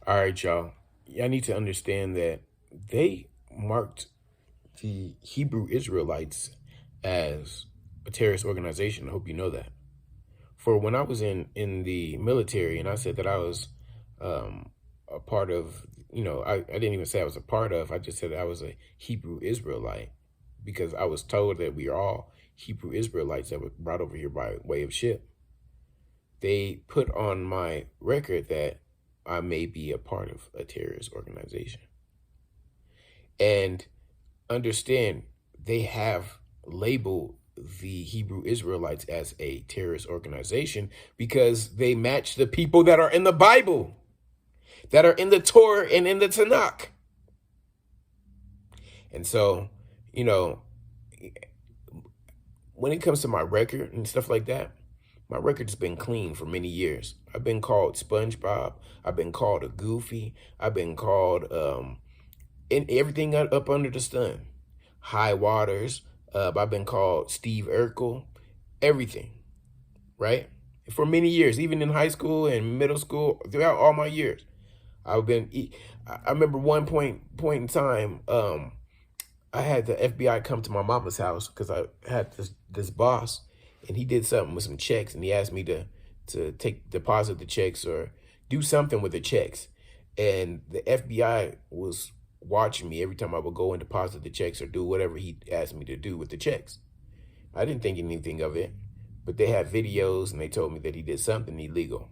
All right, y'all. Y'all need to understand that they marked the Hebrew Israelites as a terrorist organization. I hope you know that. For when I was in the military, and I said that I was a part of, I didn't even say I was a part of. I just said I was a Hebrew Israelite because I was told that we are all Hebrew Israelites that were brought over here by way of ship. They put on my record that I may be a part of a terrorist organization. And understand, they have labeled the Hebrew Israelites as a terrorist organization because they match the people that are in the Bible, that are in the Torah and in the Tanakh. And so, you know, when it comes to my record and stuff like that, my record's been clean for many years. I've been called SpongeBob. I've been called a Goofy. I've been called in everything up under the sun. High Waters. I've been called Steve Urkel. Everything, right? For many years, even in high school and middle school, throughout all my years, I've been. I remember one point in time, I had the FBI come to my mama's house because I had this boss, and he did something with some checks, and he asked me to deposit the checks or do something with the checks, and the FBI was watching me every time I would go and deposit the checks or do whatever he asked me to do with the checks. I didn't think anything of it, but they had videos and they told me that he did something illegal.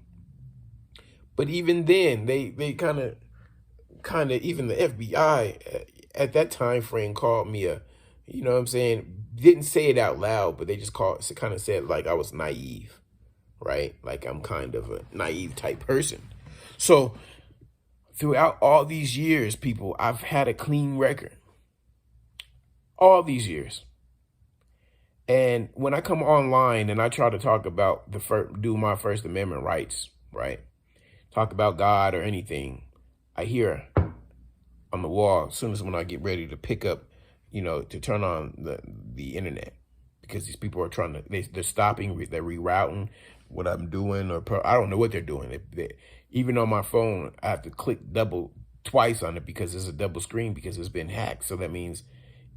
But even then, they kind of even the FBI at that time frame called me a, you know what I'm saying, didn't say it out loud, but they just kind of said like I was naive, right? Like I'm kind of a naive type person. So throughout all these years, people, I've had a clean record. All these years. And when I come online and I try to talk about do my First Amendment rights, right? Talk about God or anything, I hear on the wall as soon as when I get ready to pick up, to turn on the internet, because these people are trying to, they're stopping, they're rerouting what I'm doing, or I don't know what they're doing. Even on my phone, I have to click twice on it because it's a double screen because it's been hacked. So that means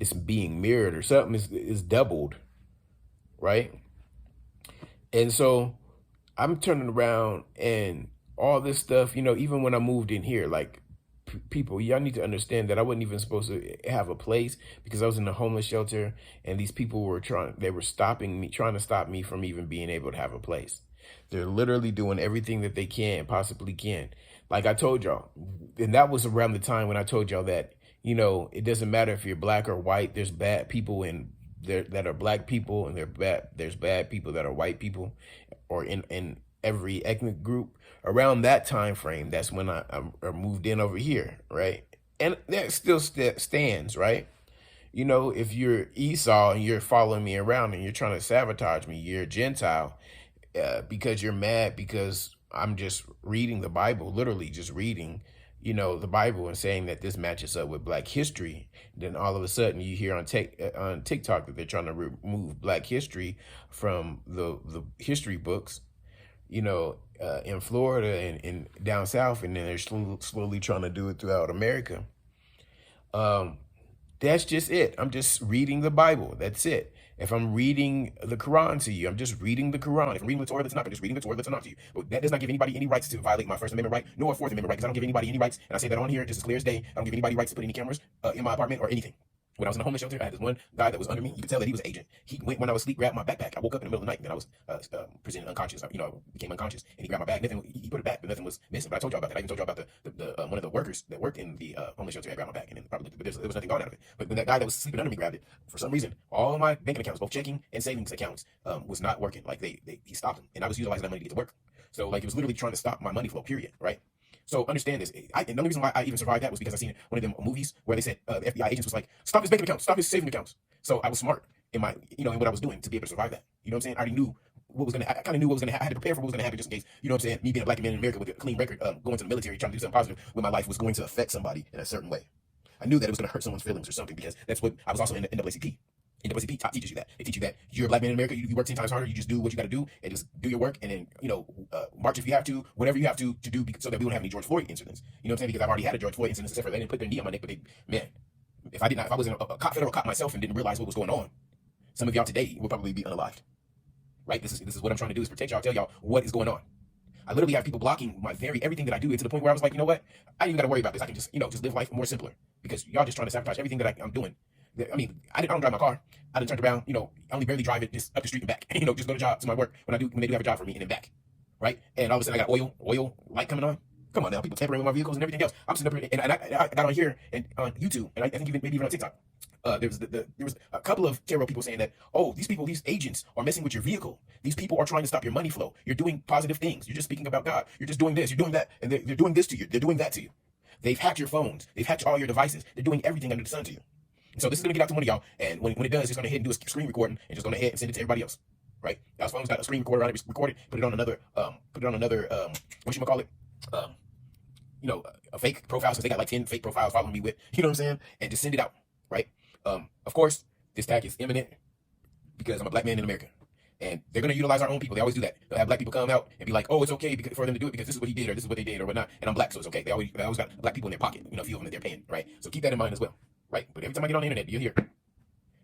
it's being mirrored or something is doubled, right? And so I'm turning around and all this stuff, even when I moved in here, like people, y'all need to understand that I wasn't even supposed to have a place because I was in a homeless shelter, and these people were trying to stop me from even being able to have a place. They're literally doing everything that they possibly can. Like I told y'all, and that was around the time when I told y'all that, it doesn't matter if you're black or white, there's bad people in there that are black people, and there's bad people that are white people, or in every ethnic group. Around that time frame, that's when I moved in over here, right? And that still stands, right? If you're Esau and you're following me around and you're trying to sabotage me, you're a Gentile, because you're mad because I'm just reading the Bible, literally just reading, the Bible, and saying that this matches up with Black history. Then all of a sudden you hear on TikTok that they're trying to remove Black history from the history books, in Florida and down south, and then they're slowly trying to do it throughout America. That's just it. I'm just reading the Bible. That's it. If I'm reading the Quran to you, I'm just reading the Quran. If I'm reading the Torah, that's not. I'm just reading the Torah, that's not to you. But that does not give anybody any rights to violate my First Amendment right, nor Fourth Amendment right, because I don't give anybody any rights. And I say that on here just as clear as day. I don't give anybody rights to put any cameras in my apartment or anything. When I was in a homeless shelter, I had this one guy that was under me. You could tell that he was an agent. He went when I was asleep, grabbed my backpack. I woke up in the middle of the night, and then I was presented unconscious. I became unconscious, and he grabbed my bag. Nothing. He put it back, but nothing was missing. But I told y'all about that. I even told y'all about the one of the workers that worked in the homeless shelter had grabbed my bag, and then probably there was nothing gone out of it. But when that guy that was sleeping under me grabbed it, for some reason, all my banking accounts, both checking and savings accounts, was not working. Like he stopped them, and I was utilizing that money to get to work. So like it was literally trying to stop my money flow. Period. Right. So understand this. And the only reason why I even survived that was because I seen one of them movies where they said the FBI agents was like, stop his banking accounts, stop his saving accounts. So I was smart in my, in what I was doing to be able to survive that. You know what I'm saying? I already knew what was gonna. I kind of knew what was gonna happen. I had to prepare for what was gonna happen just in case. You know what I'm saying? Me being a black man in America with a clean record, going to the military, trying to do something positive with my life was going to affect somebody in a certain way. I knew that it was gonna hurt someone's feelings or something because that's what I was also in the NAACP. NAACP teaches you that. They teach you that you're a black man in America. You work 10 times harder. You just do what you got to do and just do your work. And then, march if you have to, whatever you have to do so that we don't have any George Floyd incidents. You know what I'm saying? Because I've already had a George Floyd incident, except for they didn't put their knee on my neck. But man, if I wasn't a federal cop myself and didn't realize what was going on, some of y'all today will probably be unalived. Right? This is what I'm trying to do, is protect y'all, tell y'all what is going on. I literally have people blocking my everything that I do, to the point where I was like, you know what? I ain't even got to worry about this. I can just, just live life more simpler, because y'all just trying to sabotage everything that I'm doing. I mean, I don't drive my car. I done turned around, I only barely drive it just up the street and back. Just go to job, to my work when they do have a job for me, and then back. Right? And all of a sudden I got oil light coming on. Come on now, people tampering with my vehicles and everything else. I'm sitting up here, and I got on here and on YouTube, and I think maybe even on TikTok. There was a couple of terrible people saying that, oh, these agents are messing with your vehicle. These people are trying to stop your money flow. You're doing positive things. You're just speaking about God. You're just doing this. You're doing that. And they're doing this to you. They're doing that to you. They've hacked your phones. They've hacked all your devices. They're doing everything under the sun to you. And so this is going to get out to one of y'all. And when it does, it's going to hit and do a screen recording and just going to hit and send it to everybody else. Right? Y'all's phone's got a screen recorder on it. Record it. Put it on another, whatchamacallit? A fake profile, since they got like 10 fake profiles following me with, you know what I'm saying? And just send it out. Right? Of course, this attack is imminent because I'm a black man in America. And they're going to utilize our own people. They always do that. They'll have black people come out and be like, oh, it's okay for them to do it because this is what he did or this is what they did or whatnot. And I'm black, so it's okay. They always got black people in their pocket, a few of them that they're paying, right? So keep that in mind as well, right? But every time I get on the internet, you'll hear it.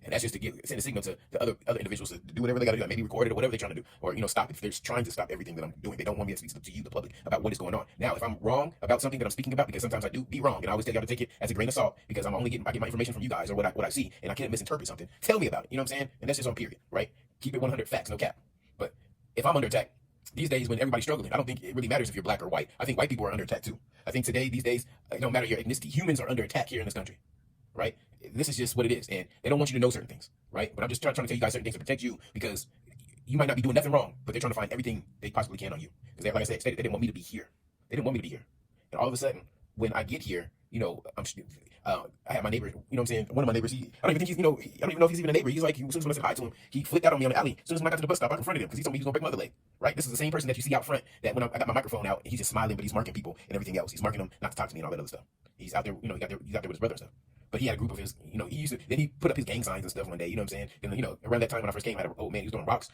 And that's just to send a signal to the other individuals to do whatever they got to do, maybe record it or whatever they're trying to do, or stop if they're trying to stop everything that I'm doing. They don't want me to speak to you, the public, about what is going on. Now, if I'm wrong about something that I'm speaking about, because sometimes I do be wrong, and I always tell y'all to take it as a grain of salt, because I get my information from you guys or what I see, and I can't misinterpret something. Tell me about it. You know what I'm saying? And that's just on period, right? Keep it 100 facts, no cap. But if I'm under attack these days, when everybody's struggling, I don't think it really matters if you're black or white. I think white people are under attack too. I think these days, it don't matter your ethnicity. Humans are under attack here in this country, right? This is just what it is, and they don't want you to know certain things, right? But I'm just trying to tell you guys certain things to protect you, because you might not be doing nothing wrong, but they're trying to find everything they possibly can on you. Because, like I said, they didn't want me to be here. They didn't want me to be here. And all of a sudden, when I get here, I have my neighbor, what I'm saying? One of my neighbors, I don't even think he's, I don't even know if he's even a neighbor. He's like, as soon as I said hi to him, he flipped out on me on the alley. As soon as I got to the bus stop, I confronted him because he told me he was going to break my other leg, right? This is the same person that you see out front that when I got my microphone out, he's just smiling, but he's marking people and everything else. He's marking them not to talk to me and all that other stuff. He's out there, he's out there with his brother and stuff. But he had a group of his, then he put up his gang signs and stuff one day, you know what I'm saying? And, around that time when I first came, I had an old man, he was throwing rocks,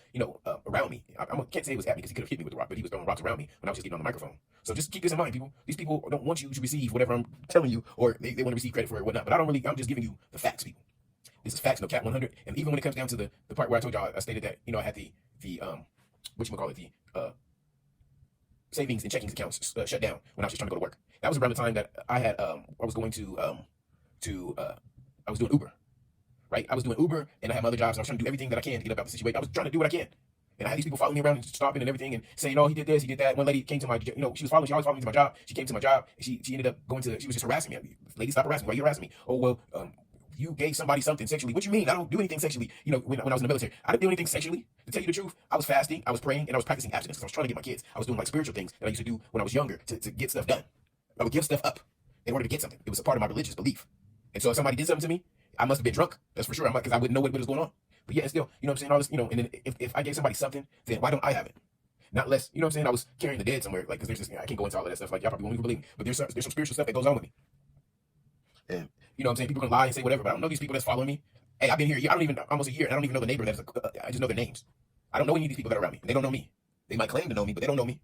around me. I can't say it was at me because he could have hit me with the rock, but he was throwing rocks around me when I was just getting on the microphone. So just keep this in mind, people. These people don't want you to receive whatever I'm telling you, or they want to receive credit for it or whatnot. But I'm just giving you the facts, people. This is facts, no cap 100. And even when it comes down to the part where I told y'all, I stated that, I had the savings and checkings accounts shut down when I was just trying to go to work. That was around the time that I had, I was doing Uber, right? I was doing Uber and I had my other jobs, and I was trying to do everything that I can to get up out the situation. I was trying to do what I can. And I had these people following me around and stopping and everything and saying, oh, he did this, he did that. One lady came to my, she always following me to my job. She came to my job and she ended up she was just harassing me. Lady, stop harassing me. Why are you harassing me? Oh, well, you gave somebody something sexually. What you mean? I don't do anything sexually. When I was in the military, I didn't do anything sexually. To tell you the truth, I was fasting, I was praying, and I was practicing abstinence because I was trying to get my kids. I was doing like spiritual things that I used to do when I was younger to get stuff done. I would give stuff up in order to get something. It was a part of my religious belief. And so if somebody did something to me, I must have been drunk. That's for sure. Because I wouldn't know what was going on. But yeah, still, what I'm saying? All this, and then if I gave somebody something, then why don't I have it? Not less, what I'm saying? I was carrying the dead somewhere, like, because there's this, I can't go into all of that stuff. Like, y'all probably won't even believe me. But there's some spiritual stuff that goes on with me. And, what I'm saying? People can lie and say whatever, but I don't know these people that's following me. Hey, I've been here, almost a year, and I don't even know the neighbor I just know their names. I don't know any of these people that are around me. They don't know me. They might claim to know me, but they don't know me.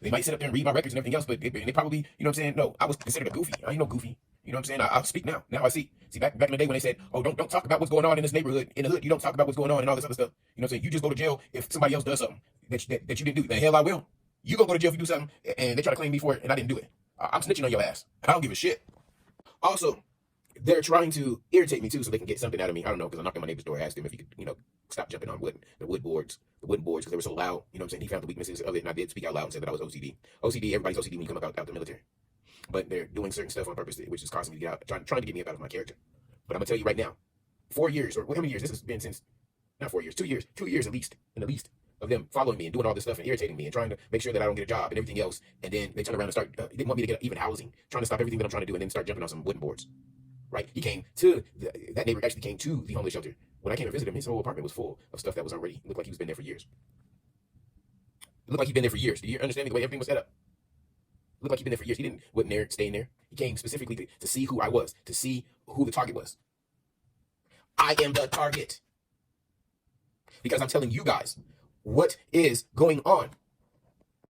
They might sit up there and read my records and everything else, but they probably, no, I was considered a goofy. I ain't no goofy. You know what I'm saying? I'll speak now. Now I see. See, back in the day when they said, oh, don't talk about what's going on in this neighborhood. In the hood, you don't talk about what's going on and all this other stuff. You know what I'm saying? You just go to jail if somebody else does something that you didn't do. The hell I will. You go to jail if you do something and they try to claim me for it and I didn't do it. I'm snitching on your ass. I don't give a shit. Also, they're trying to irritate me too so they can get something out of me. I don't know, because I knocked on my neighbor's door, asked him if he could, stop jumping on the wooden boards, because they were so loud. You know what I'm saying? He found the weaknesses of it, and I did speak out loud and said that I was OCD. Everybody's OCD when you come out the military. But they're doing certain stuff on purpose, which is causing me to get out, trying to get me out of my character. But I'm going to tell you right now, 4 years, or how many years? This has been since, not 4 years, 2 years. 2 years at least, of them following me and doing all this stuff and irritating me and trying to make sure that I don't get a job and everything else. And then they turn around and start, they didn't want me to get even housing, trying to stop everything that I'm trying to do and then start jumping on some wooden boards. Right? He came to, that neighbor actually came to the homeless shelter. When I came to visit him, his whole apartment was full of stuff that was already, looked like he was been there for years. It looked like he'd been there for years. Do you understand the way everything was set up? It looked like he'd been there for years. He wasn't there, staying there. He came specifically to see who I was, to see who the target was. I am the target. Because I'm telling you guys what is going on.